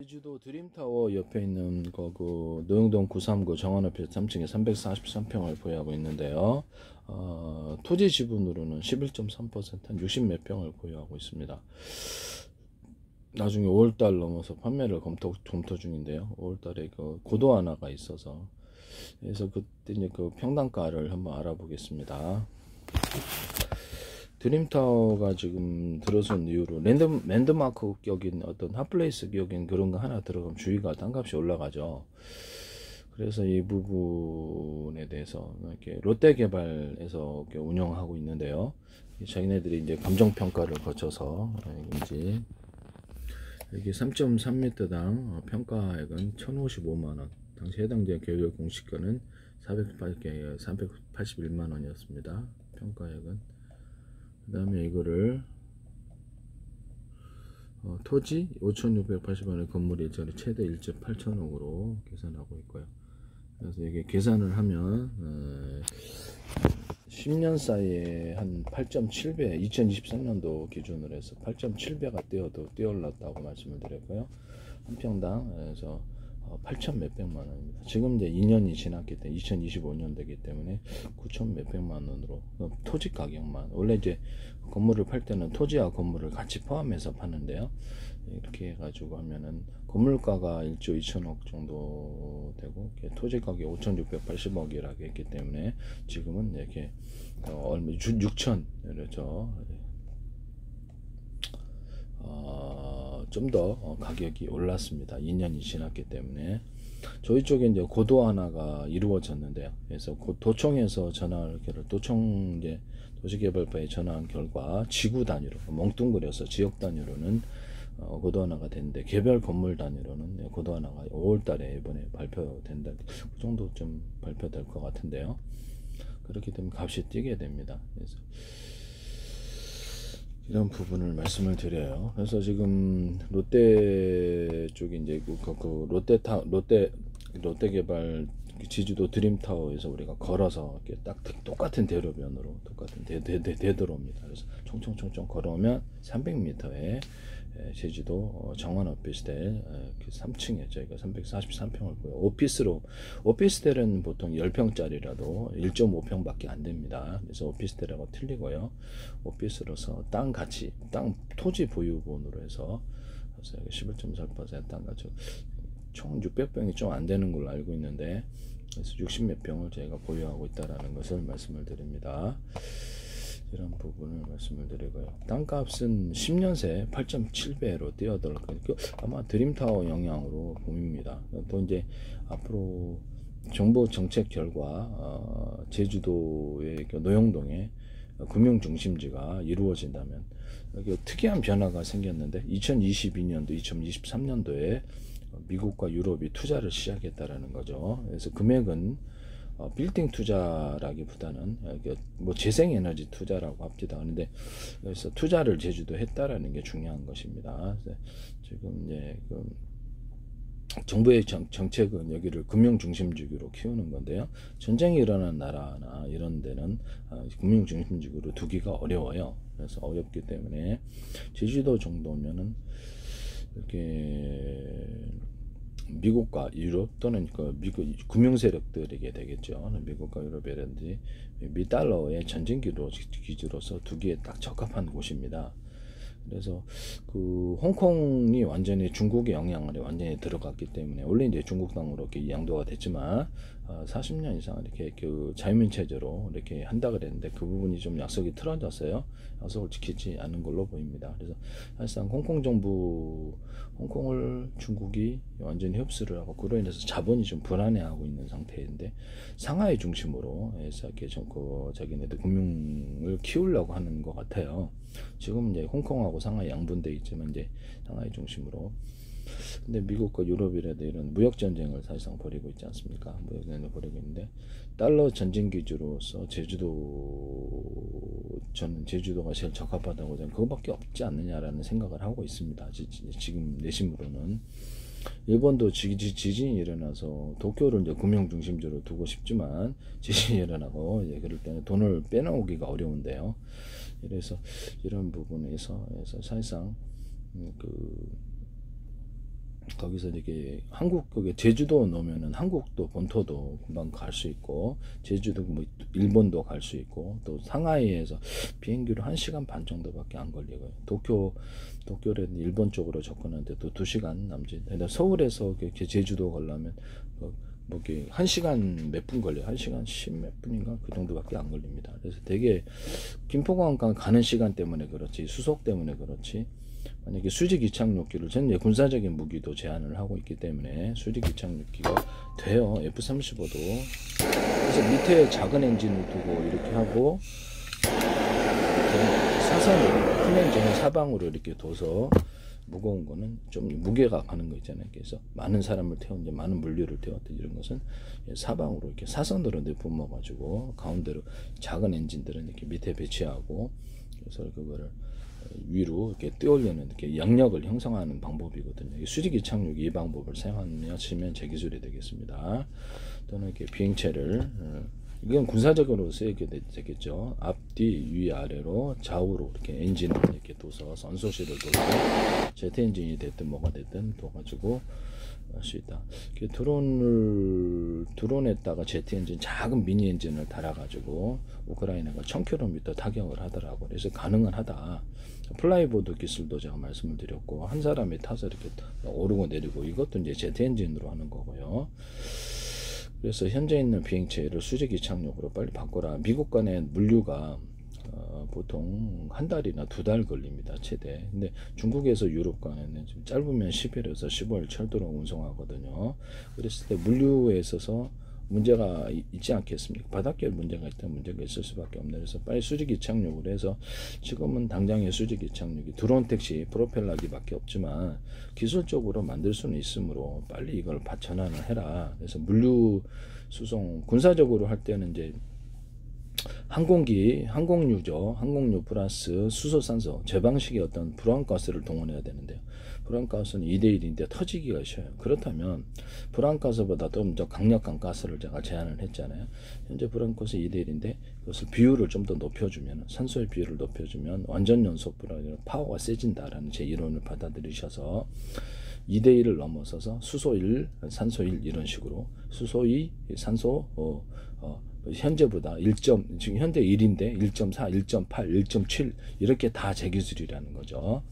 제주도 드림타워 옆에 있는 그 노영동 939 정원오피스 3층에 343평을 보유하고 있는데요. 토지 지분으로는 11.3%, 한 60 몇 평을 보유하고 있습니다. 나중에 5월달 넘어서 판매를 검토 중인데요. 5월달에 그 고도 하나가 있어서, 그래서 그때 이제 그 평당가를 한번 알아보겠습니다. 드림타워가 지금 들어선 이후로 랜드마크 격인 어떤 핫플레이스 격인 그런 거 하나 들어가면 주위가 땅값이 올라가죠. 그래서 이 부분에 대해서 이렇게 롯데개발에서 이렇게 운영하고 있는데요. 자기네들이 이제 감정평가를 거쳐서 이제 여기 3.3m당 평가액은 1,055만원, 당시 해당자 계획 공시가는 481만원이었습니다. 평가액은. 그 다음에 이거를 토지 5,680원의 건물 일자리 최대 1조 8천억으로 계산하고 있고요. 그래서 이게 계산을 하면 10년 사이에 한 8.7배, 2023년도 기준으로 해서 8.7배가 뛰어올랐다고 말씀을 드렸고요. 한 평당 그래서 8천 몇백만 원입니다. 지금 이제 2년이 지났기 때문에 2025년도이기 때문에 9천 몇백만 원으로 토지 가격만, 원래 이제 건물을 팔 때는 토지와 건물을 같이 포함해서 파는데요. 이렇게 해가지고 하면은 건물가가 1조 2천억 정도 되고 토지 가격이 5,680억이라고 했기 때문에 지금은 이렇게 얼마 6천, 그렇죠. 좀 더 가격이 올랐습니다. 2년이 지났기 때문에. 저희 쪽에 이제 고도 하나가 이루어졌는데요. 그래서 도청에서 도청 이제 도시개발과에 전화한 결과 지구 단위로 멍뚱그려서 지역 단위로는 고도 하나가 됐는데 개별 건물 단위로는 고도 하나가 5월달에 이번에 발표된다. 그 정도 좀 발표될 것 같은데요. 그렇기 때문에 값이 뛰게 됩니다. 그래서 이런 부분을 말씀을 드려요. 그래서 지금 롯데 쪽이 이제 롯데개발 제주도 드림타워에서 우리가 걸어서 이렇게 딱 똑같은 대로변으로 똑같은 대도로입니다. 그래서 총총총총 걸어오면 300m에 제주도 정원 오피스텔 3층에 저희가 343평을 보여. 오피스텔은 보통 10평짜리라도 1.5평밖에 안 됩니다. 그래서 오피스텔하고 틀리고요. 오피스로서 땅 토지 보유분으로 해서 11.4% 땅 가지고 총 600평이 좀 안 되는 걸로 알고 있는데, 그래서 60 몇 평을 저희가 보유하고 있다라는 것을 말씀을 드립니다. 이런 부분을 말씀을 드리고요. 땅값은 10년 새 8.7배로 뛰어들 거니까 아마 드림타워 영향으로 봅니다. 또 이제 앞으로 정부 정책 결과 제주도의 노영동에 금융중심지가 이루어진다면 여기 특이한 변화가 생겼는데 2022년도, 2023년도에 미국과 유럽이 투자를 시작했다라는 거죠. 그래서 금액은 빌딩 투자라기보다는 뭐 재생에너지 투자라고 합니다. 그런데 그래서 투자를 제주도 했다라는 게 중요한 것입니다. 지금 이제 정부의 정책은 여기를 금융 중심지구로 키우는 건데요. 전쟁이 일어난 나라나 이런 데는 금융 중심지구로 두기가 어려워요. 그래서 어렵기 때문에 제주도 정도면은 이렇게 미국과 유럽 또는 미국 금융 세력들에게 되겠죠. 미국과 유럽이라든지 미 달러의 전쟁 기지로서 두기에 딱 적합한 곳입니다. 그래서 홍콩이 완전히 중국의 영향을 완전히 들어갔기 때문에 원래 이제 중국 땅으로 이렇게 양도가 됐지만 40년 이상 이렇게 자유민 체제로 이렇게 한다 그랬는데 그 부분이 좀 약속이 틀어졌어요. 약속을 지키지 않은 걸로 보입니다. 그래서 사실상 홍콩을 중국이 완전히 흡수를 하고 그로 인해서 자본이 좀 불안해하고 있는 상태인데 상하이 중심으로 해서 이렇게 자기네들 금융을 키우려고 하는 것 같아요. 지금 이제 홍콩하고 상하이 양분돼 있지만 이제 상하이 중심으로. 근데 미국과 유럽이라도 이런 무역 전쟁을 사실상 벌이고 있지 않습니까? 무역 전쟁을 벌이고 있는데 달러 전쟁 기주로서 저는 제주도가 제일 적합하다고 저는 그거밖에 없지 않느냐라는 생각을 하고 있습니다. 지금 내심으로는. 일본도 지진이 일어나서 도쿄를 이제 금융 중심지로 두고 싶지만 지진이 일어나고 이제 그럴 때는 돈을 빼놓기가 어려운데요. 그래서 이런 부분에서 사실상 거기서 이렇게 한국 그게 제주도 넣으면은 한국도 본토도 금방 갈 수 있고 제주도 뭐 일본도 갈 수 있고 또 상하이에서 비행기로 1시간 반 정도밖에 안 걸리고요. 도쿄를 일본 쪽으로 접근하는데 또 2시간 남짓. 서울에서 이렇게 제주도 가려면 뭐 이렇게 1시간 몇 분 걸려요. 1시간 10 몇 분인가 그 정도밖에 안 걸립니다. 그래서 되게 김포공항 가는 시간 때문에 그렇지 수속 때문에 그렇지 만약에 수직 이착륙기를 전 군사적인 무기도 제한을 하고 있기 때문에 수직 이착륙기가 돼요. F-35도. 그래서 밑에 작은 엔진을 두고 이렇게 하고 사선으로 큰 엔진을 사방으로 이렇게 둬서 무거운 거는 좀 무게가 가는 거 있잖아요. 그래서 많은 사람을 태웠는데 많은 물류를 태웠던 이런 것은 사방으로 이렇게 사선으로 내뿜어 가지고 가운데로 작은 엔진들은 이렇게 밑에 배치하고 그래서 그거를 위로 이렇게 띄우려는 이렇게 양력을 형성하는 방법이거든요. 수직 이착륙 이 방법을 사용하시면 제 기술이 되겠습니다. 또는 이렇게 비행체를 이건 군사적으로 쓰이게 되겠죠. 앞뒤 위 아래로 좌우로 이렇게 엔진을 이렇게 둬서 선소실을 둬서 제트 엔진이 됐든 뭐가 됐든 둬가지고 할 수 있다. 드론에다가 제트 엔진 작은 미니 엔진을 달아가지고 우크라이나가 1000km 타격을 하더라고. 그래서 가능은 하다. 플라이보드 기술도 제가 말씀을 드렸고 한 사람이 타서 이렇게 오르고 내리고 이것도 이제 제트 엔진으로 하는 거고요. 그래서 현재 있는 비행체를 수직 이착륙으로 빨리 바꿔라. 미국 간의 물류가 보통 한 달이나 2달 걸립니다. 최대. 근데 중국에서 유럽 간에는 좀 짧으면 10일에서 15일 철도로 운송하거든요. 그랬을 때 물류에 있어서 문제가 있지 않겠습니까? 바닷길 문제가 있다면 문제가 있을 수밖에 없네. 그래서 빨리 수직 이착륙을 해서 지금은 당장의 수직 이착륙이 드론 택시 프로펠러기밖에 없지만 기술적으로 만들 수는 있으므로 빨리 이걸 전환을 해라. 그래서 물류 수송 군사적으로 할 때는 이제 항공유죠. 항공유 플러스 수소산소 제 방식의 어떤 불안가스를 동원해야 되는데요. 불안가스는 2대1인데 터지기가 쉬워요. 그렇다면 불안가스보다 좀 더 강력한 가스를 제가 제안을 했잖아요. 현재 불안가스 2대1인데 그것을 비율을 좀 더 높여주면 산소의 비율을 높여주면 완전 연소보다 파워가 세진다라는 제 이론을 받아들이셔서 2대1을 넘어서서 수소 1, 산소 1 이런 식으로 수소 2, 산소 현재보다 지금 현재 1인데 1.4, 1.8, 1.7 이렇게 다 제 기술이라는 거죠.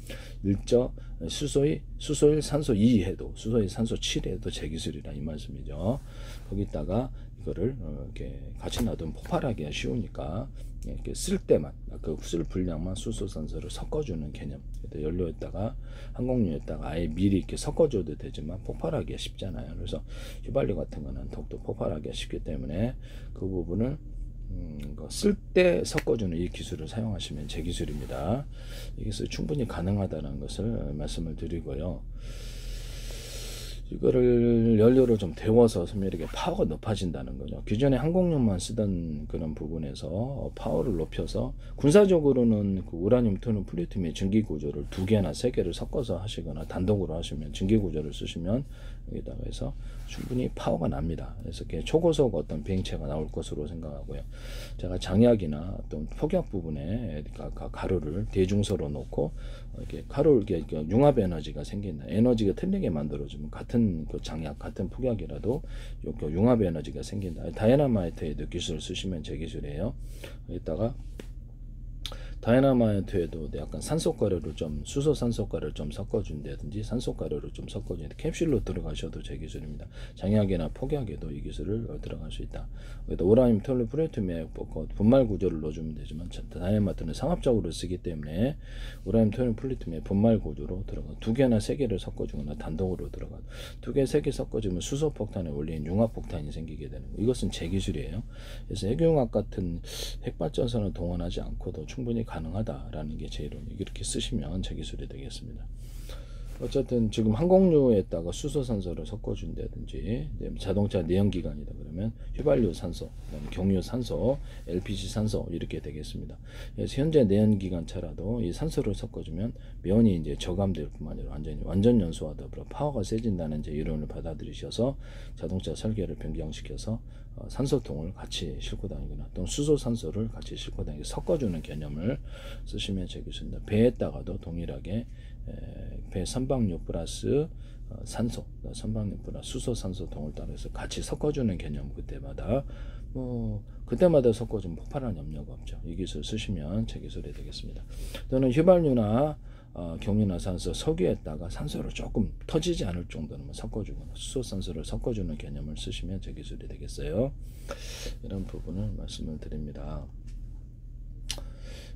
수소 1, 산소 2 해도 수소 1, 산소 7 해도 제 기술이라 이 말씀이죠. 거기다가 이거를 이렇게 같이 놔두면 폭발하기가 쉬우니까 이렇게 쓸 때만 그 쓸 분량만 수소 산소를 섞어주는 개념. 연료에다가 항공유에다가 아예 미리 이렇게 섞어줘도 되지만 폭발하기가 쉽잖아요. 그래서 휘발유 같은 거는 더욱더 폭발하기가 쉽기 때문에 그 부분을 쓸 때 섞어주는 이 기술을 사용하시면 제 기술입니다. 이 기술 충분히 가능하다는 것을 말씀을 드리고요. 이거를 연료를 좀 데워서 이렇게 파워가 높아진다는 거죠. 기존에 항공용만 쓰던 그런 부분에서 파워를 높여서 군사적으로는 그 우라늄, 토륨, 플루토늄의 증기 구조를 2개나 3개를 섞어서 하시거나 단독으로 하시면 증기 구조를 쓰시면 여기다가 해서 충분히 파워가 납니다. 그래서 초고속 어떤 비행체가 나올 것으로 생각하고요. 제가 장약이나 어떤 폭약 부분에 가루를 대중소로 놓고 이렇게 가루 이렇게 융합 에너지가 생긴다. 에너지가 틀리게 만들어주면 같은 그 장약, 같은 폭약이라도 융합 에너지가 생긴다. 다이너마이트에도 기술을 쓰시면 제 기술이에요. 여기다가 다이너마이트에도 약간 산소가루를 좀 수소산소가루를 좀 섞어준다든지 산소가루를 좀 섞어준다. 캡슐로 들어가셔도 제 기술입니다. 장약이나 폭약에도 이 기술을 들어갈 수 있다. 우라늄, 톨륨, 플루토늄에 분말 구조를 넣어주면 되지만 다이너마이트는 상업적으로 쓰기 때문에 우라늄, 톨륨, 플루토늄의 분말 구조로 들어가 2개나 3개를 섞어주거나 단독으로 들어가 2개, 3개 섞어주면 수소폭탄에 올린 융합폭탄이 생기게 되는 거. 이것은 제 기술이에요. 그래서 핵융합 같은 핵발전선을 동원하지 않고도 충분히 가능하다라는 게 제 이론이 이렇게 쓰시면 제 기술이 되겠습니다. 어쨌든 지금 항공유에다가 수소산소를 섞어준다든지 자동차 내연기관이다 그러면 휘발유 산소, 경유 산소, LPG 산소 이렇게 되겠습니다. 그래서 현재 내연기관차라도 이 산소를 섞어주면 면이 이제 저감될 뿐만 아니라 완전 연소와 더불어 파워가 세진다는 제 이론을 받아들이셔서 자동차 설계를 변경시켜서 산소통을 같이 싣고 다니거나 또는 수소산소를 같이 싣고 다니고 섞어주는 개념을 쓰시면 되겠습니다. 배에다가도 동일하게 배 선박류 플러스 산소, 선박림프나 수소, 산소, 동을 따라서 같이 섞어주는 개념. 그때마다 섞어주면 폭발할 염려가 없죠. 이 기술 쓰시면 제 기술이 되겠습니다. 또는 휘발유나 경유나 산소, 석유에다가 산소를 조금 터지지 않을 정도는 섞어주거나 수소, 산소를 섞어주는 개념을 쓰시면 제 기술이 되겠어요. 이런 부분을 말씀을 드립니다.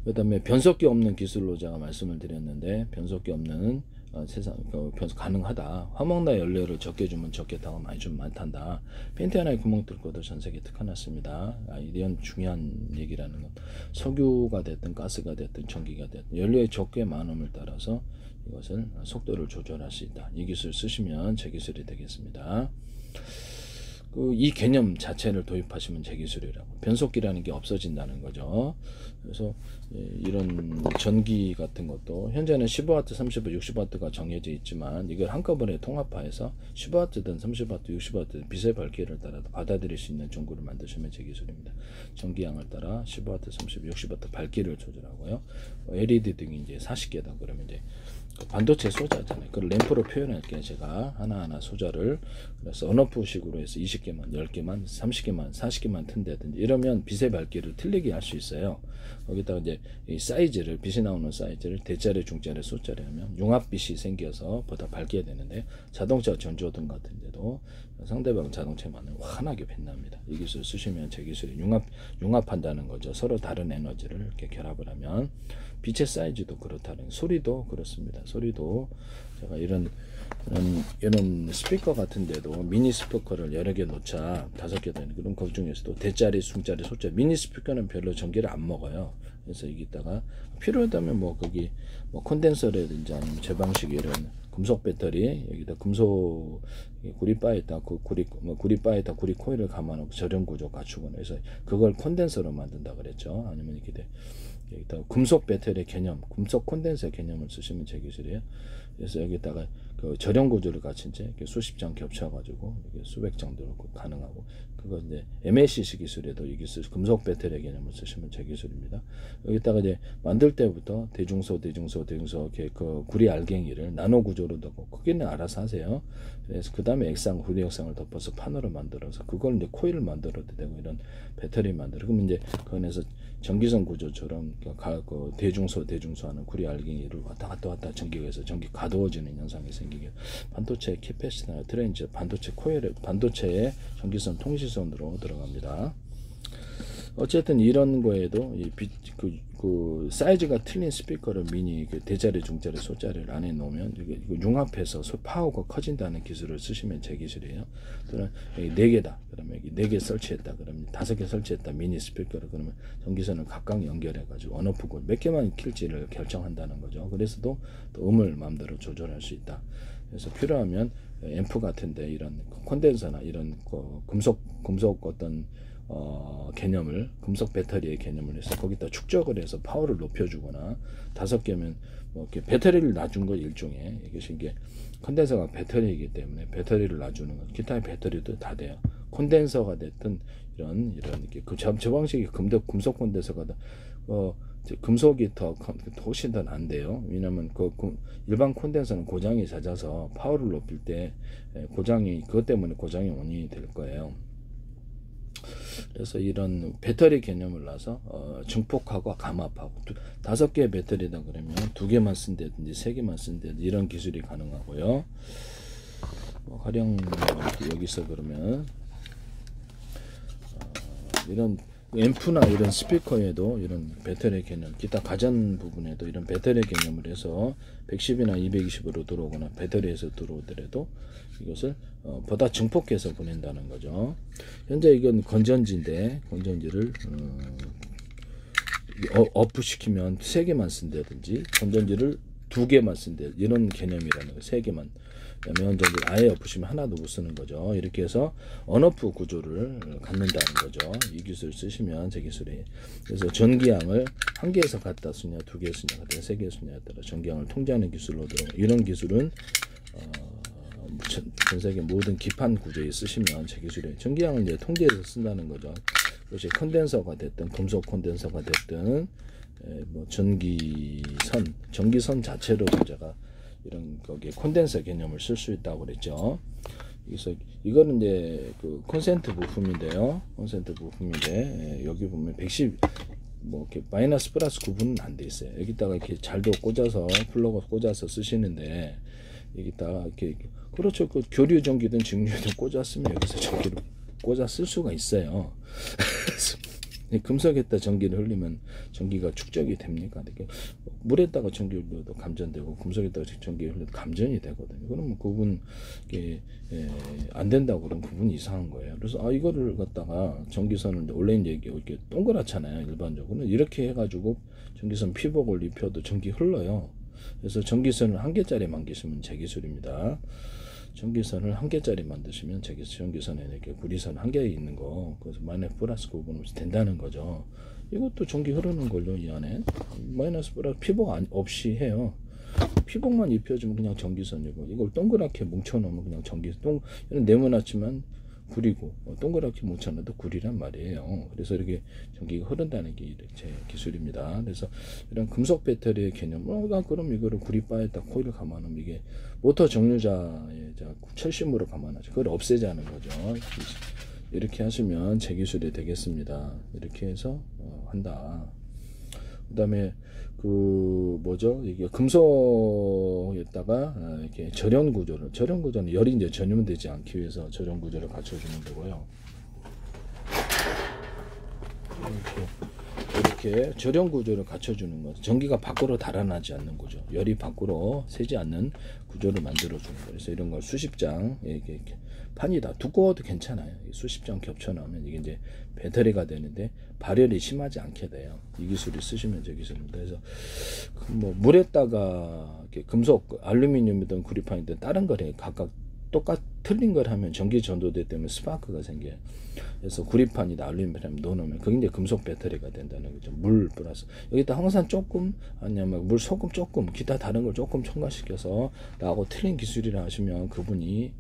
그 다음에 변속기 없는 기술로 제가 말씀을 드렸는데, 변속기 없는 변속 가능하다. 화목나 연료를 적게 주면 적게 타고 많이 주면 많이 탄다. 팬티 하나에 구멍 뚫고도 전세계 특화났습니다. 이런 중요한 얘기라는 것. 석유가 됐든 가스가 됐든 전기가 됐든 연료의 적게 많음을 따라서 이것을 속도를 조절할 수 있다. 이 기술 쓰시면 제 기술이 되겠습니다. 이 개념 자체를 도입하시면 제 기술이라고. 변속기라는 게 없어진다는 거죠. 그래서 이런 전기 같은 것도 현재는 15W, 30W, 60W가 정해져 있지만 이걸 한꺼번에 통합화해서 15W든 30W, 60W 빛의 밝기를 따라 받아들일 수 있는 전구를 만드시면 제 기술입니다. 전기양을 따라 15W, 30W, 60W 밝기를 조절하고요. LED 등이 이제 40개다 그러면 이제 반도체 소자잖아요. 그걸 램프로 표현할게요. 제가 하나하나 소자를 그래서 언어프식으로 해서 20개만, 10개만, 30개만, 40개만 튼다든지 이러면 빛의 밝기를 틀리게 할 수 있어요. 거기다가 이제 이 사이즈를, 빛이 나오는 사이즈를 대자리, 중자리, 소자리 하면 융합빛이 생겨서 보다 밝게 되는데, 자동차 전조등 같은 데도 상대방 자동차에 맞는 환하게 빛납니다. 이 기술 쓰시면 제 기술이 융합한다는 거죠. 서로 다른 에너지를 이렇게 결합을 하면. 빛의 사이즈도 그렇다는, 소리도 그렇습니다. 소리도 제가 이런 스피커 같은 데도 미니 스피커를 여러 개 놓자 5개 되는 그런 것 중에서도 대짜리, 중짜리, 소짜리 미니 스피커는 별로 전기를 안 먹어요. 그래서 여기다가 필요하다면 거기 콘덴서라든지 아니면 제 방식 이런 금속 배터리, 여기다 금속 구리바에다 구리바에다 구리 코일을 감아놓고 절연 구조 갖추거나 해서 그걸 콘덴서로 만든다 그랬죠. 아니면 이렇게 여기다가 금속 배터리 개념, 금속 콘덴서 개념을 쓰시면 제 기술이에요. 그래서 여기다가 그 절연 구조를 갖춘 채 이렇게 수십 장 겹쳐가지고 이게 수백 장도 가능하고, 그거 이제 MACC 기술에도 이 기술 금속 배터리 개념을 쓰시면 제 기술입니다. 여기다가 이제 만들 때부터 대중소 이렇게 그 구리 알갱이를 나노 구조로 넣고 크기는 알아서 하세요. 그래서 그 다음에 액상, 구리 액상을 덮어서 판으로 만들어서 그걸 이제 코일을 만들어도 되고 이런 배터리 만들어. 그러면 이제 그거에서 전기선 구조처럼 그 대중소 하는 구리 알갱이를 왔다 갔다 전기가 해서 전기 가두어지는 현상이 생기게, 반도체 캐패시터나 트랜지, 반도체 코일, 반도체의 전기선 통신선으로 들어갑니다. 어쨌든 이런 거에도 그 사이즈가 틀린 스피커를 미니 대자리, 중자리, 소자리를 안에 놓으면 이거 융합해서 파워가 커진다는 기술을 쓰시면 제 기술이에요. 또는 여기 4개다. 그러면 여기 4개 설치했다. 그러면 5개 설치했다. 미니 스피커를 그러면 전기선을 각각 연결해가지고 언어프고 몇 개만 킬지를 결정한다는 거죠. 그래서도 또 음을 마음대로 조절할 수 있다. 그래서 필요하면 앰프 같은데 이런 콘덴서나 이런 금속 어떤 개념을, 금속 배터리의 개념을 해서 거기다 축적을 해서 파워를 높여주거나, 5개면 이렇게 배터리를 놔준 거 일종의, 이게 콘덴서가 배터리이기 때문에 배터리를 놔주는 것, 기타의 배터리도 다 돼요. 콘덴서가 됐든 이런 이렇게 저 방식이 금속 콘덴서가 금속이 훨씬 더 난데요. 왜냐하면 일반 콘덴서는 고장이 잦아서 파워를 높일 때 그것 때문에 고장이 원인이 될 거예요. 그래서 이런 배터리 개념을 놔서 증폭하고 감압하고 5개의 배터리다 그러면 2개만 쓴다든지 3개만 쓴다든지 이런 기술이 가능하고요. 가령 여기서 그러면 이런 앰프나 이런 스피커에도 이런 배터리 개념, 기타 가전 부분에도 이런 배터리 개념을 해서 110이나 220으로 들어오거나 배터리에서 들어오더라도 이것을 보다 증폭해서 보낸다는 거죠. 현재 이건 건전지인데, 건전지를 어프 시키면 3개만 쓴다든지, 건전지를 2개만 쓴다, 이런 개념이라는 거예요. 3개만. 면전지를 아예 엎으시면 하나도 못 쓰는 거죠. 이렇게 해서 언어프 구조를 갖는다는 거죠. 이 기술 쓰시면 제 기술이. 그래서 전기양을 1개에서 갖다 쓰냐, 2개 쓰냐, 3개 쓰냐에 따라 전기양을 통제하는 기술로 들어가. 이런 기술은 전 세계 모든 기판 구조에 쓰시면 제 기술이. 전기양을 이제 통제해서 쓴다는 거죠. 그것이 콘덴서가 됐든 금속 콘덴서가 됐든 전기선 자체로 제가 이런 거기에 콘덴서 개념을 쓸 수 있다고 그랬죠. 그래서 이거는 이제 그 콘센트 부품인데요. 콘센트 부품인데 여기 보면 110 뭐 이렇게 마이너스 플러스 구분은 안 돼 있어요. 여기다가 이렇게 잘도 꽂아서 플러그 꽂아서 쓰시는데 여기다가 이렇게 그렇죠. 그 교류 전기든 직류든 꽂았으면 여기서 전기를 꽂아 쓸 수가 있어요. 금속에다 전기를 흘리면 전기가 축적이 됩니까? 물에다가 전기를 흘려도 감전되고 금속에다가 전기를 흘려도 감전이 되거든요. 그러면 그분 안 된다고 그러면 그분이 이상한 거예요. 그래서 이거를 갖다가 전기선을 원래 이제 이렇게 동그랗잖아요. 일반적으로는 이렇게 해가지고 전기선 피복을 입혀도 전기 흘러요. 그래서 전기선을 한 개짜리 만드시면 제 기술입니다. 전기선을 한 개짜리 만드시면 전기선에 이렇게 구리선 한 개 있는 거 그래서 마이너스 플러스 구분 된다는 거죠. 이것도 전기 흐르는 걸요. 이 안에 마이너스 플러스 피복 없이 해요. 피복만 입혀주면 그냥 전기선이고 이걸 동그랗게 뭉쳐놓으면 그냥 전기선. 네모났지만 구리고 동그랗게 뭉쳐놔도 구리란 말이에요. 그래서 이렇게 전기가 흐른다는 게 제 기술입니다. 그래서 이런 금속 배터리의 개념, 그럼 이거를 구리바에다 코일을 감아놓으면 이게 모터 정류자에 철심으로 감아놔죠. 그걸 없애자는 거죠. 이렇게 하시면 제 기술이 되겠습니다. 이렇게 해서 한다. 그 다음에 그 뭐죠? 이게 금속에다가 이렇게 절연 구조는 열이 이제 전염되지 않기 위해서 절연 구조를 갖춰주는 거고요. 이렇게 절연 구조를 갖춰주는 거, 전기가 밖으로 달아나지 않는 구조, 열이 밖으로 새지 않는 구조를 만들어주는 거예요. 그래서 이런 걸 수십 장 이렇게 판이 다 두꺼워도 괜찮아요. 수십 장 겹쳐나오면 이게 이제 배터리가 되는데 발열이 심하지 않게 돼요. 이 기술을 쓰시면 제 기술입니다. 그래서 뭐 물에다가 이렇게 금속, 알루미늄이든 구리판이든 다른 거래 각각 틀린 걸 하면 전기 전도대 때문에 스파크가 생겨요. 그래서 구리판이다 알루미늄 넣어놓으면 그게 이제 금속 배터리가 된다는 거죠. 물 플러스 여기다 항상 조금 아니면 물 소금 조금 기타 다른 걸 조금 첨가시켜서 라고 틀린 기술이라 하시면 그분이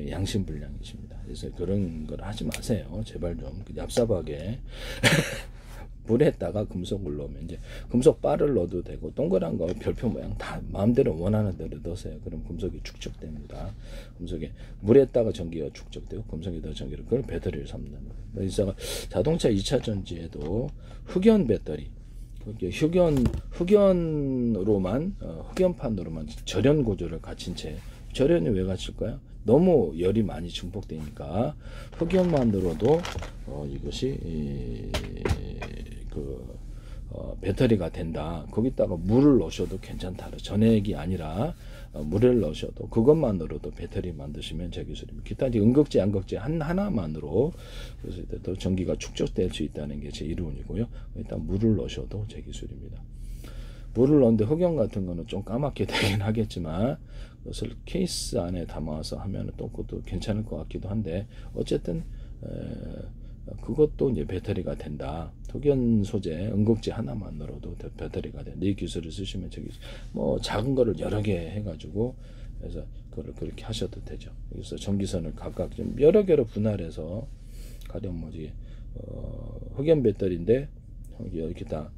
양심불량이십니다. 그래서 그런 걸 하지 마세요. 제발 좀 얍삽하게 물에다가 금속을 넣으면 이제 금속 바를 넣어도 되고 동그란 거 별표 모양 다 마음대로 원하는 대로 넣으세요. 그럼 금속이 축적됩니다. 금속에 물에다가 전기가 축적되고 금속에다가 전기를 그걸 배터리를 삼는 거예요. 그래서 자동차 2차 전지에도 흑연 배터리 흑연판으로만 절연 구조를 갖춘 채 절연이 왜 갖출까요? 너무 열이 많이 증폭되니까 흑연만으로도 이것이 배터리가 된다. 거기다가 물을 넣으셔도 괜찮다. 전액이 아니라 물을 넣으셔도 그것만으로도 배터리 만드시면 제 기술입니다. 기타 음극재, 양극재 하나만으로 그래서 또 전기가 축적될 수 있다는 게 제 이론이고요. 일단 물을 넣으셔도 제 기술입니다. 물을 넣는데 흑연 같은 거는 좀 까맣게 되긴 하겠지만 그것을 케이스 안에 담아서 하면 또 그것도 괜찮을 것 같기도 한데 어쨌든 그것도 이제 배터리가 된다. 흑연 소재, 음극재 하나만으로도 배터리가 된다. 이 기술을 쓰시면 저기 뭐 작은 거를 여러 개 해가지고 그래서 그걸 그렇게 하셔도 되죠. 그래서 전기선을 각각 좀 여러 개로 분할해서 가령 뭐지 흑연 배터리인데 이렇게 다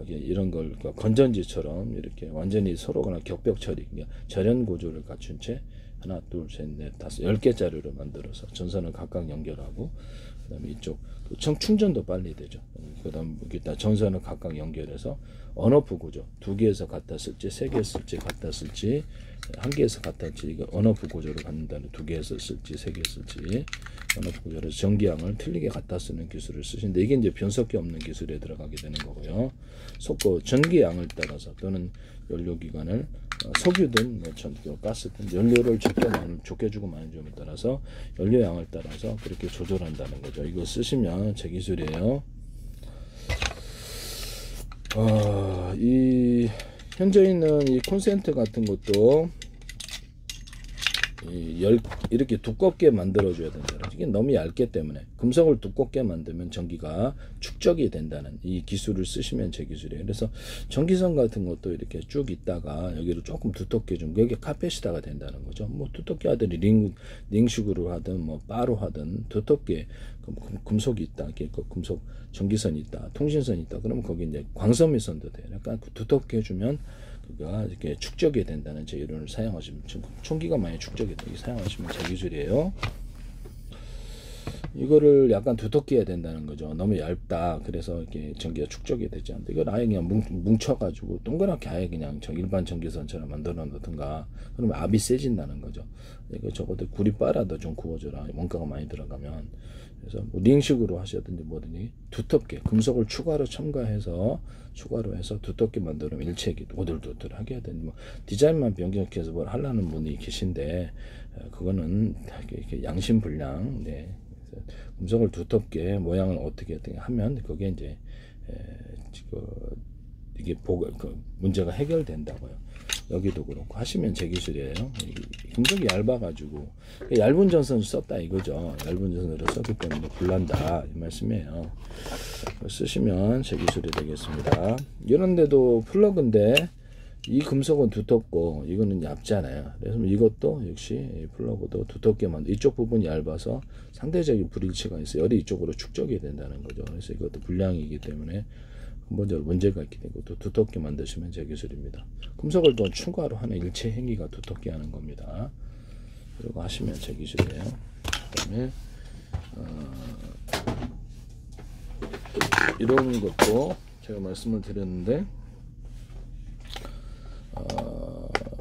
이런 걸 건전지처럼 이렇게 완전히 서로가 격벽 처리, 절연 구조를 갖춘 채 하나, 둘, 셋, 넷, 다섯, 10개짜리로 만들어서 전선을 각각 연결하고 그 다음에 이쪽 충전도 빨리 되죠. 그 다음 여기다 전선을 각각 연결해서 언오프 구조 2개에서 갖다 쓸지 3개 쓸지 갖다 쓸지 1개에서 갖다 쓸지 이거 언오프 구조를 갖는다는 2개에서 쓸지 3개 쓸지 언오프 구조를 전기양을 틀리게 갖다 쓰는 기술을 쓰시는데 이게 이제 변속기 없는 기술에 들어가게 되는 거고요. 속도 전기양을 따라서 또는 연료기관을 석유든 뭐 가스든 연료를 적게 주고 많이 주에 따라서 연료양을 따라서 그렇게 조절한다는 거죠. 이거 쓰시면 제 기술이에요. 이 현재 있는 이 콘센트 같은 것도 이렇게 두껍게 만들어 줘야 된다. 이게 너무 얇기 때문에 금속을 두껍게 만들면 전기가 축적이 된다는 이 기술을 쓰시면 제 기술이에요. 그래서 전기선 같은 것도 이렇게 쭉 있다가 여기를 조금 두텁게 좀 여기 카페시다가 된다는 거죠. 뭐 두텁게 하든 링식으로 하든 뭐 바로 하든 두텁게 금속이 있다. 이렇게 금속 전기선이 있다. 통신선이 있다. 그러면 거기 이제 광섬유선도 돼요. 약간 두텁게 해주면 그가 이렇게 축적이 된다는 제 이론을 사용하시면, 총기가 많이 축적이 되게 사용하시면 제 기술이에요. 이거를 약간 두텁게 해야 된다는 거죠. 너무 얇다. 그래서 이렇게 전기가 축적이 되지 않는다. 이걸 아예 그냥 뭉쳐가지고 동그랗게 아예 그냥 일반 전기선처럼 만들어 놓든가. 그러면 압이 세진다는 거죠. 이거 적어도 굴이 빨아도 좀 구워줘라. 원가가 많이 들어가면. 그래서 뭐 링식으로 하셔든지 뭐든지 두텁게 금속을 추가로 첨가해서 추가로 해서 두텁게 만들면 일체기 오돌도돌하게 해야 되는 뭐 디자인만 변경해서 뭘 하려는 분이 계신데 그거는 이렇게 양심불량. 네. 금속을 두텁게 모양을 어떻게 하면 그게 이제 이게 문제가 해결된다고요. 여기도 그렇고 하시면 제 기술이에요. 금속이 얇아가지고 얇은 전선을 썼다 이거죠. 얇은 전선으로 썼기 때문에 불난다 이 말씀이에요. 쓰시면 제 기술이 되겠습니다. 이런데도 플러그인데 이 금속은 두텁고 이거는 얇잖아요. 그래서 이것도 역시 플러그도 두텁게 만들, 이쪽 부분이 얇아서 상대적인 불일치가 있어요. 열이 이쪽으로 축적이 된다는 거죠. 그래서 이것도 불량이기 때문에 근본적으로 문제가 있기 때문에 또 두텁게 만드시면 제 기술입니다. 금속을 또 추가로 하는 일체 행위가 두텁게 하는 겁니다. 그리고 하시면 제 기술이에요. 그다음에 이런 것도 제가 말씀을 드렸는데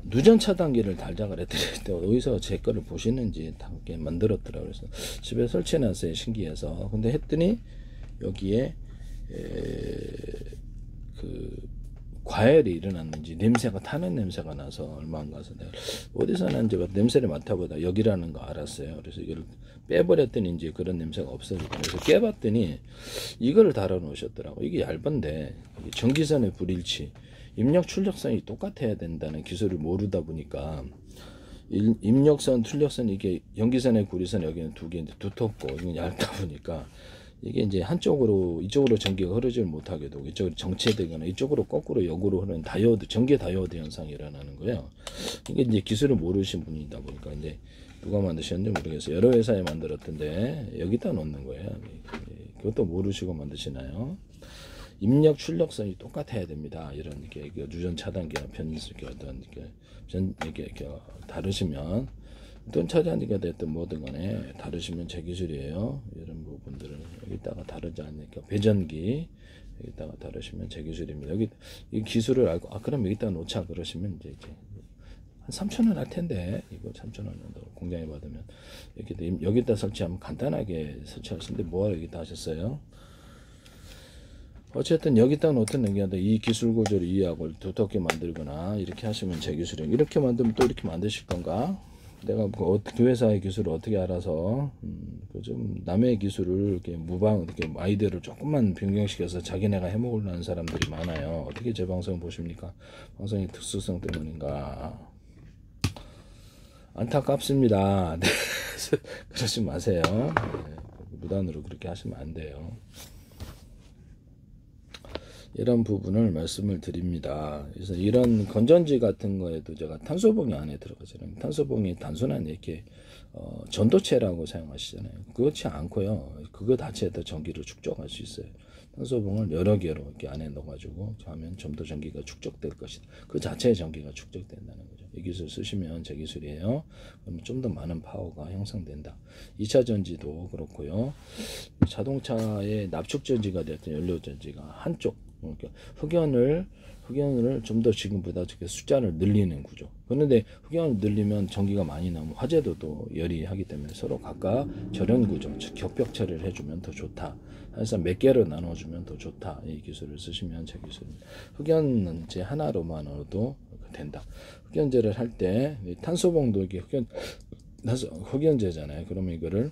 누전 차단기를 달자 그랬더니 때 어디서 제 거를 보시는지 함께 만들었더라고요. 그래서 집에 설치해놨어요. 신기해서. 근데 했더니 여기에 그 과열이 일어났는지 냄새가 타는 냄새가 나서 얼마 안 가서 내가 어디서 난지 냄새를 맡아보다 여기라는 거 알았어요. 그래서 이걸 빼버렸더니 이제 그런 냄새가 없어지고 그래서 깨봤더니 이거를 달아 놓으셨더라고. 이게 얇은데 전기선의 불일치 입력 출력선이 똑같아야 된다는 기술을 모르다 보니까 입력선, 출력선 이게 연기선의 구리선 여기는 두 개 두텁고 이건 얇다 보니까 이게 이제 한쪽으로 이쪽으로 전기가 흐르지 못하게 되고 이쪽으로 정체되거나 이쪽으로 거꾸로 역으로 흐르는 다이오드 전기 다이오드 현상이 일어나는 거예요. 이게 이제 기술을 모르신 분이다 보니까 이제 누가 만드셨는지 모르겠어요. 여러 회사에 만들었던데 여기다 놓는 거예요. 그것도 모르시고 만드시나요? 입력 출력선이 똑같아야 됩니다. 이런 게 누전 차단기나 변수기 어떤 이렇게 다루시면 어떤 차단기가 됐든 뭐든 간에 다루시면 제 기술이에요. 이런 부분들을 여기다가 다루지 않으니까 배전기 여기다가 다루시면 제 기술입니다. 여기 이 기술을 알고 그럼 여기다가 놓자 그러시면 이제 한 3,000원 할 텐데 이거 3,000원 공장에 받으면 이렇게 여기다 설치하면 간단하게 설치할 수 있는데 뭐하러 여기다 하셨어요? 어쨌든 여기다 놓든 얘기하다 이 기술 구조를 이해하고 두텁게 만들거나 이렇게 하시면 제 기술이에요. 이렇게 만들면 또 이렇게 만드실 건가? 내가 그 회사의 기술을 어떻게 알아서 좀 남의 기술을 이렇게 이렇게 아이디어를 조금만 변경시켜서 자기네가 해먹으려는 사람들이 많아요. 어떻게 제 방송 보십니까? 방송의 특수성 때문인가? 안타깝습니다. 네. 그러지 마세요. 네. 무단으로 그렇게 하시면 안 돼요. 이런 부분을 말씀을 드립니다. 그래서 이런 건전지 같은 거에도 제가 탄소봉이 안에 들어가잖아요. 탄소봉이 단순한 이렇게 전도체라고 사용하시잖아요. 그렇지 않고요. 그거 자체에도 전기를 축적할 수 있어요. 탄소봉을 여러 개로 이렇게 안에 넣어가지고 하면 전도 전기가 축적될 것이다. 그 자체의 전기가 축적된다는 거죠. 이 기술 쓰시면 제 기술이에요. 그럼 좀 더 많은 파워가 형성된다. 2차 전지도 그렇고요. 자동차의 납축 전지가 됐든 연료 전지가 한쪽 그러니까 흑연을 좀 더 지금보다 숫자를 늘리는 구조. 그런데 흑연을 늘리면 전기가 많이 나오면 화재도 또 열이 하기 때문에 서로 각각 절연 구조, 즉 격벽 처리를 해주면 더 좋다. 그래서 몇 개로 나눠주면 더 좋다. 이 기술을 쓰시면 제 기술입니다. 흑연제 하나로만으로도 된다. 흑연제를 할 때 탄소봉도 이게 흑연제잖아요. 그러면 이거를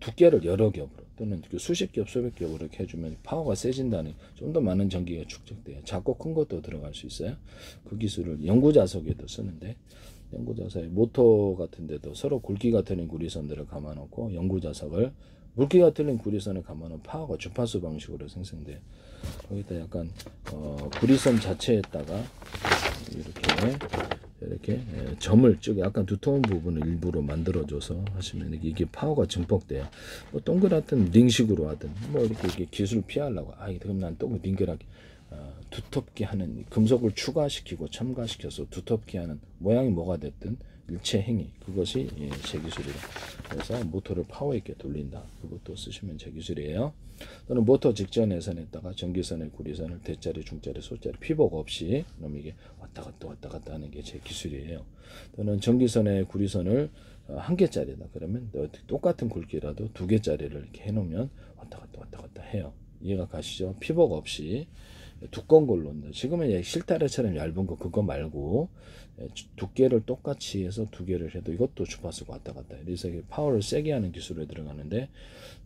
두께를 여러 겹으로 또는 수십 겹, 수백 겹으로 이렇게 해주면 파워가 세진다는 좀 더 많은 전기가 축적돼요. 작고 큰 것도 들어갈 수 있어요. 그 기술을 연구자석에도 쓰는데 연구자석에 모터 같은 데도 서로 굵기가 틀린 구리선들을 감아놓고 연구자석을 물기가 틀린 구리선을 감아놓으면 파워가 주파수 방식으로 생성돼요. 거기다 약간 구리선 자체에다가 이렇게 점을 쭉 약간 두터운 부분을 일부러 만들어줘서 하시면 이게 파워가 증폭돼요. 뭐 동그랗든 링식으로 하든 뭐 이렇게 기술 피하려고 그럼 난 또 링그랗게 두텁게 하는, 금속을 추가시키고 첨가시켜서 두텁게 하는, 모양이 뭐가 됐든 일체 행위, 그것이 제 기술이다. 그래서 모터를 파워 있게 돌린다. 그것도 쓰시면 제 기술이에요. 또는 모터 직전에선에다가 전기선의 구리선을 대자리, 중자리, 소자리 피복 없이 그럼 이게 왔다 갔다 하는 게 제 기술이에요. 또는 전기선의 구리선을 한 개짜리다. 그러면 똑같은 굵기라도 두 개짜리를 이렇게 해놓으면 왔다 갔다 해요. 이해가 가시죠? 피복 없이 두꺼운 걸로. 지금은 실타래처럼 얇은 거 그거 말고 두께를 똑같이 해서 두 개를 해도 이것도 주파수가 왔다 갔다 해. 그래서 파워를 세게 하는 기술에 들어가는데,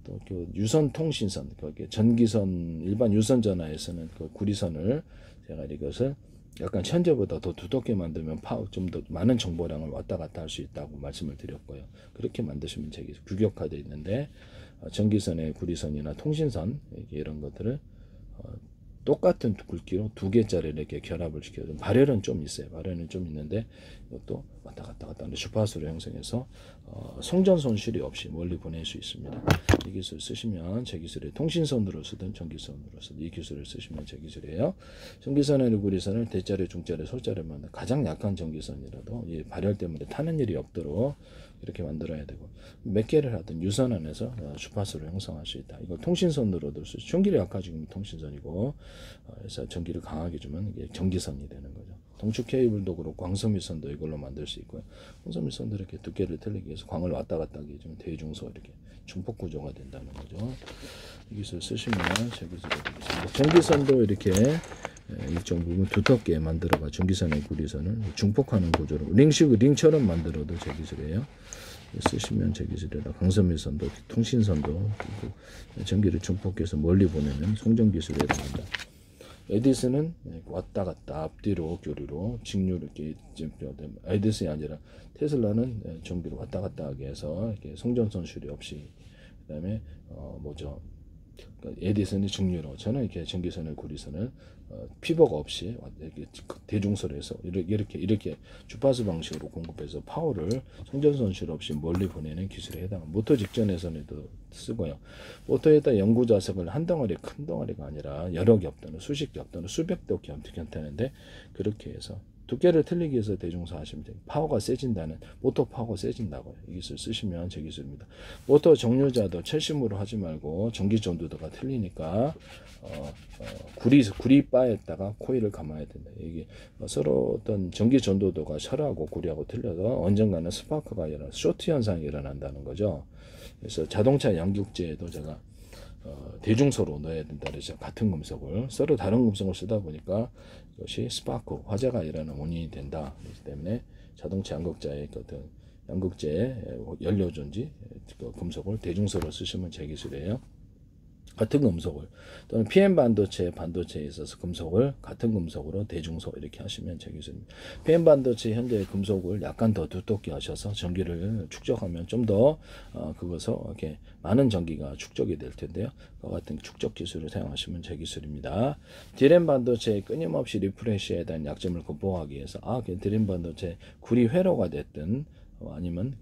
또 그 유선 통신선, 거기 전기선, 일반 유선 전화에서는 그 구리선을 제가 이것을 약간 현재보다 더 두껍게 만들면 파워 좀 더 많은 정보량을 왔다 갔다 할 수 있다고 말씀을 드렸고요. 그렇게 만드시면 되게 규격화되어 있는데, 전기선의 구리선이나 통신선 이런 것들을 똑같은 굵기로 두 개짜리를 이렇게 결합을 시켜요. 발열은 좀 있어요. 발열은 좀 있는데 이것도 왔다 갔다 하는 주파수를 형성해서 송전 손실이 없이 멀리 보낼 수 있습니다. 이 기술 쓰시면 제 기술이 통신선으로 쓰든 전기선으로 쓰든 이 기술을 쓰시면 제 기술이에요. 전기선의 구리선을 대자리, 중자리, 소자리만 가장 약한 전기선이라도 이 발열 때문에 타는 일이 없도록 이렇게 만들어야 되고, 몇 개를 하든 유선 안에서 주파수를 형성할 수 있다. 이걸 통신선으로도 쓸 수, 전기를 약화지금 통신선이고, 그래서 전기를 강하게 주면 이게 전기선이 되는 거죠. 동축 케이블도 그렇고 광섬유선도 이걸로 만들 수 있고요. 광섬유선도 이렇게 두께를 틀리게 해서 광을 왔다 갔다 하게 해주면 대중소 이렇게 중폭 구조가 된다는 거죠. 이 기술 쓰시면 제 기술이 되겠습니다. 전기선도 이렇게 일정 부분 두텁게 만들어가 전기선의 구리선을 중폭하는 구조로 링처럼 만들어도 제 기술이에요. 쓰시면 제 기술이라. 강섬유선도 통신선도 전기를 중폭해서 멀리 보내는 송전 기술에 해당한다. 에디슨은 왔다 갔다 앞뒤로 교류로 직류 이렇게, 에디슨이 아니라 테슬라는 전기를 왔다 갔다 하게 해서 이렇게 송전 손실이 없이, 그다음에 에디슨이 직류로, 저는 이렇게 전기선을 구리선을 피복 없이 이렇게 대중소로 해서 이렇게 주파수 방식으로 공급해서 파워를 송전 손실 없이 멀리 보내는 기술에 해당합니다. 모터 직전에서도 쓰고요. 모터에다 연구 자석을 한 덩어리, 큰 덩어리가 아니라 여러 겹 또는 수십 겹 또는 수백 겹 견태는데, 그렇게 해서 두께를 틀리게 해서 대중소 하시면 돼요. 파워가 세진다는, 모터 파워가 세진다고요. 이 기술 쓰시면 제 기술입니다. 모터 정류자도 철심으로 하지 말고 전기 전도도가 틀리니까 구리바에다가 코일을 감아야 된다. 이게 서로 어떤 전기 전도도가 철하고 구리하고 틀려서 언젠가는 스파크가 일어나 쇼트 현상이 일어난다는 거죠. 그래서 자동차 양극재에도 제가 대중소로 넣어야 된다 그래서 같은 금속을, 서로 다른 금속을 쓰다 보니까 이것이 스파크, 화재가 일어나는 원인이 된다. 그렇기 때문에 자동차 양극재의 어떤 양극재의 연료전지 금속을 대중소로 쓰시면 제 기술이에요. 같은 금속을, 또는 PM 반도체에 있어서 금속을 같은 금속으로 대중소 이렇게 하시면 제 기술입니다. PM 반도체 현재 금속을 약간 더 두껍게 하셔서 전기를 축적하면 좀 더 그것을 이렇게 많은 전기가 축적이 될 텐데요. 그와 같은 축적 기술을 사용하시면 제 기술입니다. D램 반도체의 끊임없이 리프레시에 대한 약점을 극복하기 위해서 D램 반도체 구리 회로가 됐든 아니면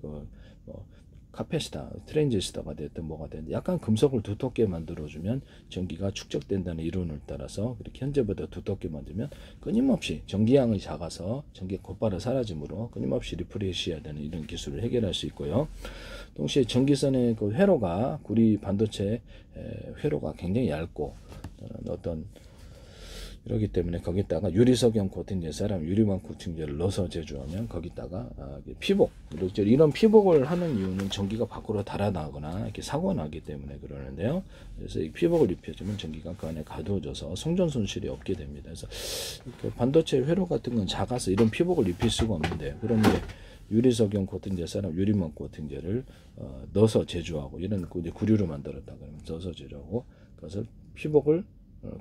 카페시터, 트랜지스터가 됐든 뭐가 됐든 약간 금속을 두텁게 만들어주면 전기가 축적된다는 이론을 따라서 그렇게 현재보다 두텁게 만들면 끊임없이 전기량이 작아서 전기가 곧바로 사라지므로 끊임없이 리프레시해야 되는 이런 기술을 해결할 수 있고요. 동시에 전기선의 그 회로가, 구리 반도체 회로가 굉장히 얇고 어떤 그렇기 때문에 거기다가 유리석형 코팅제, 사람 유리망 코팅제를 넣어서 제조하면 거기다가 피복, 이런 피복을 하는 이유는 전기가 밖으로 달아나거나 이렇게 사고가 나기 때문에 그러는데요. 그래서 이 피복을 입혀주면 전기가 그 안에 가두어져서 송전 손실이 없게 됩니다. 그래서 반도체 회로 같은 건 작아서 이런 피복을 입힐 수가 없는데, 그런데 유리석형 코팅제, 사람 유리망 코팅제를 넣어서 제조하고, 이런 구류로 만들었다 그러면 넣어서 제조하고, 그것을 피복을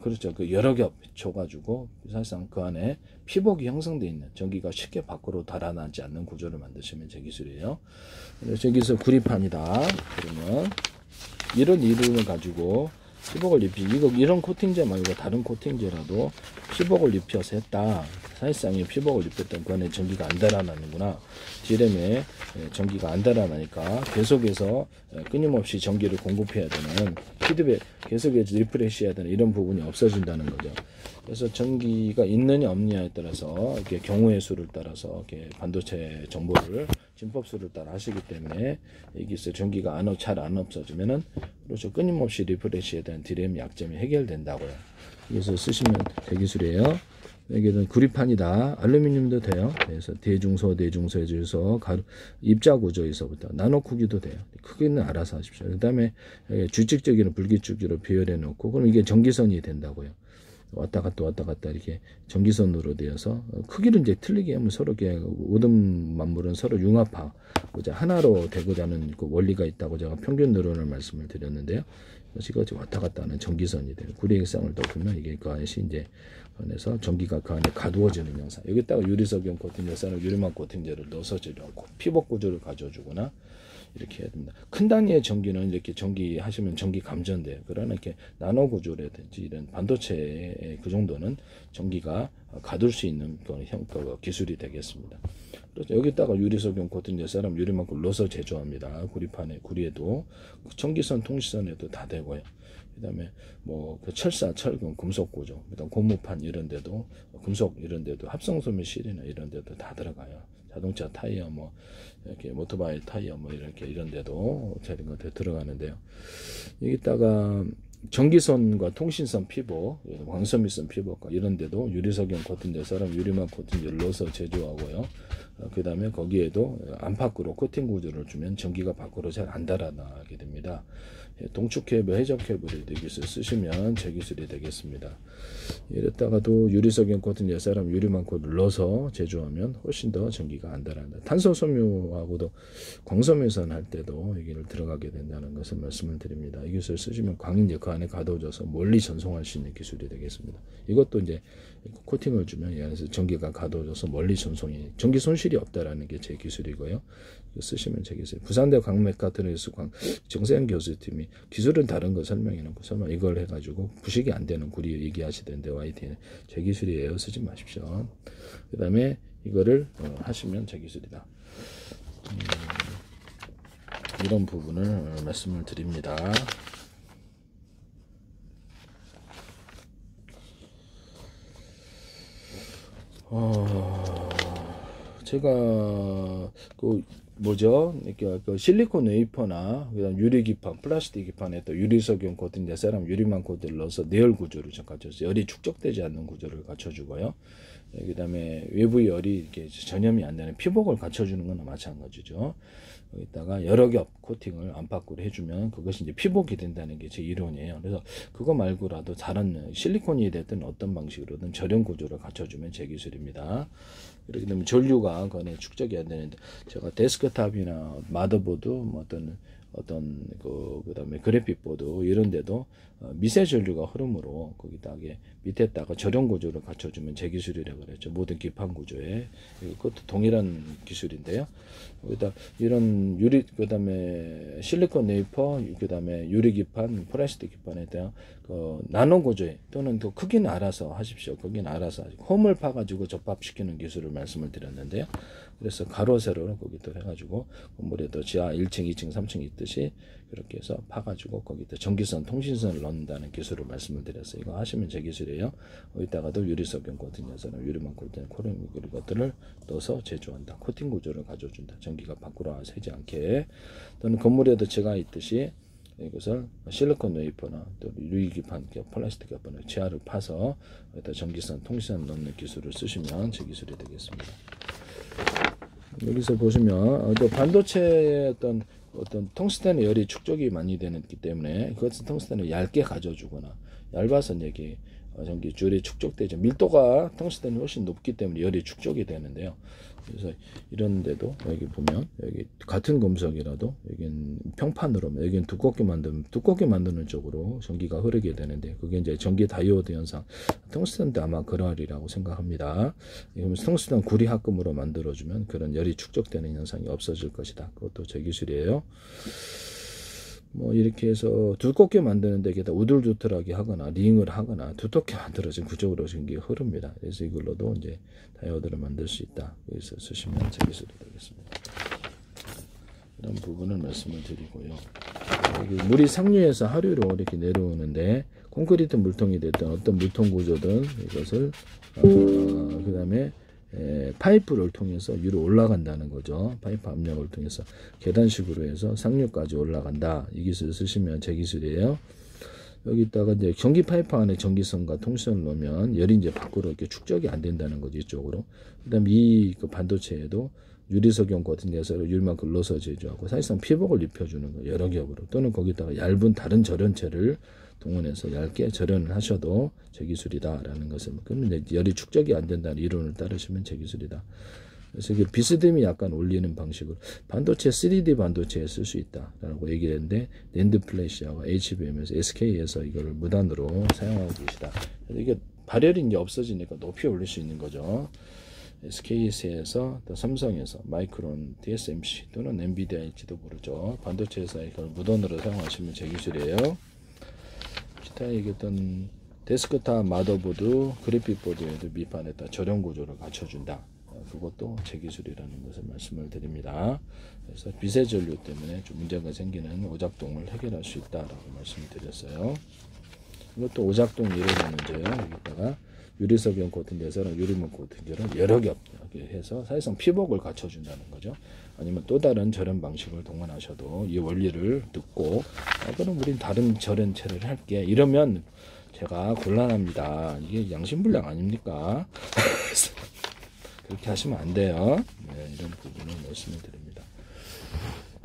그렇죠. 그 여러 겹 줘가지고 사실상 그 안에 피복이 형성되어 있는, 전기가 쉽게 밖으로 달아나지 않는 구조를 만드시면 제 기술이에요. 제 기술 구리판이다. 그러면 이런 이론을 가지고 피복을 이런 코팅제 말고 다른 코팅제라도 피복을 입혀서 했다. 사실상 피복을 입혔던 그 안에 전기가 안 달아나는구나. D램에 전기가 안 달아나니까 계속해서 끊임없이 전기를 공급해야 되는, 피드백 계속해서 리프레시해야 되는 이런 부분이 없어진다는 거죠. 그래서 전기가 있느냐 없느냐에 따라서 이렇게 경우의 수를 따라서 이렇게 반도체 정보를 진법수를 따라 하시기 때문에 여기서 전기가 잘 안 없어지면은 그렇죠. 끊임없이 리프레시에 대한 디램 약점이 해결된다고요. 그래서 쓰시면 대기술이에요. 여기는 구리판이다. 알루미늄도 돼요. 그래서 대중소에 줄서 입자 구조에서부터 나노 크기도 돼요. 크기는 알아서 하십시오. 그 다음에 주직적으로 불규칙적으로 비열해 놓고 그럼 이게 전기선이 된다고요. 왔다 갔다 이렇게 전기선으로 되어서 크기를 이제 틀리게 하면 서로 이렇게 모든 만물은 서로 융합하고자 하나로 되고자 하는 그 원리가 있다고 제가 평균 늘어날 말씀을 드렸는데요. 이것이 왔다 갔다 하는 전기선이 돼요. 구리액상을 덮으면 이게 그 안에서 이제 안에서 전기가 그 안에 가두어지는 현상. 여기다가 유리석용 코팅 열사나 유리막 코팅제를 넣어서 피복 구조를 가져주거나 이렇게 해야 됩니다. 큰 단위의 전기는 이렇게 전기 하시면 전기 감전돼요. 그러나 이렇게 나노 구조라든지 이런 반도체의 그 정도는 전기가 가둘 수 있는 그런 기술이 되겠습니다. 그래서 여기다가 유리석용 코팅 열사람 유리막을 넣어서 제조합니다. 구리에도 전기선 통신선에도 다 되고요. 그다음에 그 철사, 철근, 금속 구조, 그다음 고무판 이런 데도 금속 이런 데도 합성소매 실이나 이런 데도 다 들어가요. 자동차 타이어 이렇게 오토바이 타이어 이렇게 이런 데도 저런 것들 들어가는데요. 여기다가 전기선과 통신선 피복, 광섬유선 피복과 이런 데도 유리석용 코팅제, 사람 유리막 코팅제를 넣어서 제조하고요. 그 다음에 거기에도 안팎으로 코팅 구조를 주면 전기가 밖으로 잘 안 달아나게 됩니다. 동축 케이블, 해적 케이블을 여기서 쓰시면 제 기술이 되겠습니다. 이랬다가도 유리석용 코팅제, 사람 유리막 코팅을 넣어서 제조하면 훨씬 더 전기가 안 달아난다. 탄소 섬유하고도 광섬유선 할 때도 여기를 들어가게 된다는 것을 말씀을 드립니다. 이 기술을 쓰시면 광이 이제 그 안에 가둬져서 멀리 전송할 수 있는 기술이 되겠습니다. 이것도 이제 코팅을 주면 이 안에서 전기가 가둬져서 멀리 전송이, 전기 손실이 없다라는 게 제 기술이고요. 쓰시면 제 기술. 부산대 광맥카트레스 정세현 교수팀이 기술은 다른 거 설명해 놓고 설마 이걸 해가지고 부식이 안 되는 구리 얘기하시던데 YT는 제 기술이에요. 쓰지 마십시오. 그 다음에 이거를 하시면 제 기술이다. 이런 부분을 말씀을 드립니다. 제가 이렇게 실리콘 웨이퍼나 그다음 유리 기판, 플라스틱 기판에 또 유리석용 코팅, 사람 유리망 코팅을 넣어서 내열 구조를 갖춰서 열이 축적되지 않는 구조를 갖춰주고요. 그다음에 외부 열이 이렇게 전염이 안 되는 피복을 갖춰주는 거나 마찬가지죠. 여기다가 여러 겹 코팅을 안팎으로 해주면 그것이 이제 피복이 된다는 게 제 이론이에요. 그래서 그거 말고라도 다른 실리콘이 됐든 어떤 방식으로든 절연 구조를 갖춰주면 제 기술입니다. 이렇게 되면 전류가 그 안에 축적이 안 되는데 제가 데스크탑이나 마더보드 그다음에 그래픽보드 이런 데도 미세 전류가 흐름으로 거기다 밑에다가 절연 구조를 갖춰주면 제 기술이라고 그랬죠. 모든 기판 구조에 그것도 동일한 기술인데요. 거기다 이런 그다음에 실리콘 웨이퍼, 그다음에 유리 기판, 플라스틱 기판에 대한 나노 구조에 또는 또 크기는 알아서 하십시오. 거기는 알아서 홈을 파가지고 접합시키는 기술을 말씀을 드렸는데요. 그래서 가로 세로로 거기다 해가지고 건물에도 지하 1층, 2층, 3층 있듯이 그렇게 해서 파가지고 거기다 전기선, 통신선을 넣는다는 기술을 말씀을 드렸어요. 이거 하시면 제 기술이에요. 여기다가도 유리석용 코팅, 유리망 코팅, 코팅 것들을 넣어서 제조한다. 코팅 구조를 가져준다. 전기가 밖으로 새지 않게. 또는 건물에도 제가 있듯이 이것을 실리콘 웨이퍼나 또 유리기판, 플라스틱 기판을 지하를 파서 여기다 전기선, 통신선 넣는 기술을 쓰시면 제 기술이 되겠습니다. 여기서 보시면 또 반도체의 어떤 텅스텐의 열이 축적이 많이 되기 때문에 그것은 텅스텐을 얇게 가져주거나 얇아서 이게 전기 줄이 축적되죠. 밀도가 텅스텐이 훨씬 높기 때문에 열이 축적이 되는데요. 그래서 이런데도 여기 보면 여기 같은 금속이라도 여기는 평판으로 여기는 두껍게 만드는 쪽으로 전기가 흐르게 되는데 그게 이제 전기 다이오드 현상. 텅스텐도 아마 그러하리라고 생각합니다. 텅스텐 구리 합금으로 만들어주면 그런 열이 축적되는 현상이 없어질 것이다. 그것도 제 기술이에요. 이렇게 해서 두껍게 만드는데 게다 우둘두툴하게 하거나 링을 하거나 두텁게 만들어진 구조로 전기가 흐릅니다. 그래서 이걸로도 이제 다이오드를 만들 수 있다. 여기서 쓰시면 제 기술이 되겠습니다. 이런 부분을 말씀을 드리고요. 물이 상류에서 하류로 이렇게 내려오는데 콘크리트 물통이 됐든 어떤 물통 구조든 이것을 그 다음에 파이프를 통해서 위로 올라간다는 거죠. 파이프 압력을 통해서 계단식으로 해서 상류까지 올라간다. 이 기술 쓰시면 제 기술이에요. 여기다가 이제 전기 파이프 안에 전기선과 통신을 넣으면 열이 이제 밖으로 이렇게 축적이 안 된다는 거죠. 이쪽으로. 그다음에 이 그 반도체에도 유리석용 같은 데서 유리만 글러서 제조하고 사실상 피복을 입혀주는 거 여러 겹으로 또는 거기다가 얇은 다른 절연체를 동원해서 얇게 절연을 하셔도 제 기술이다라는 것을 그러면 이제 열이 축적이 안 된다는 이론을 따르시면 제 기술이다. 그래서 이게 비스듬히 약간 올리는 방식으로 반도체 3D 반도체에 쓸 수 있다라고 얘기를 했는데 낸드 플래시하고 HBM에서 SK에서 이걸 무단으로 사용하고 계시다. 그래서 이게 발열이 이제 없어지니까 높이 올릴 수 있는 거죠. SK에서 또 삼성에서 마이크론, TSMC 또는 엔비디아일지도 모르죠. 반도체에서 이걸 무단으로 사용하시면 제 기술이에요. 기타 얘기했던 데스크탑 마더보드, 그래픽보드에도 밑판에다 절연 구조를 갖춰준다. 그것도 제 기술이라는 것을 말씀을 드립니다. 그래서 비세 전류 때문에 좀 문제가 생기는 오작동을 해결할 수 있다라고 말씀을 드렸어요. 이것도 오작동 이론의 문제예요. 여기다가 유리석용 코팅제랑 유리문 코팅제를 여러 겹 해서 사실상 피복을 갖춰준다는 거죠. 아니면 또 다른 절연 방식을 동원하셔도 이 원리를 듣고 그럼 우린 다른 절연체를 할게 이러면 제가 곤란합니다. 이게 양심불량 아닙니까? 그렇게 하시면 안 돼요. 네, 이런 부분을 말씀을 드립니다.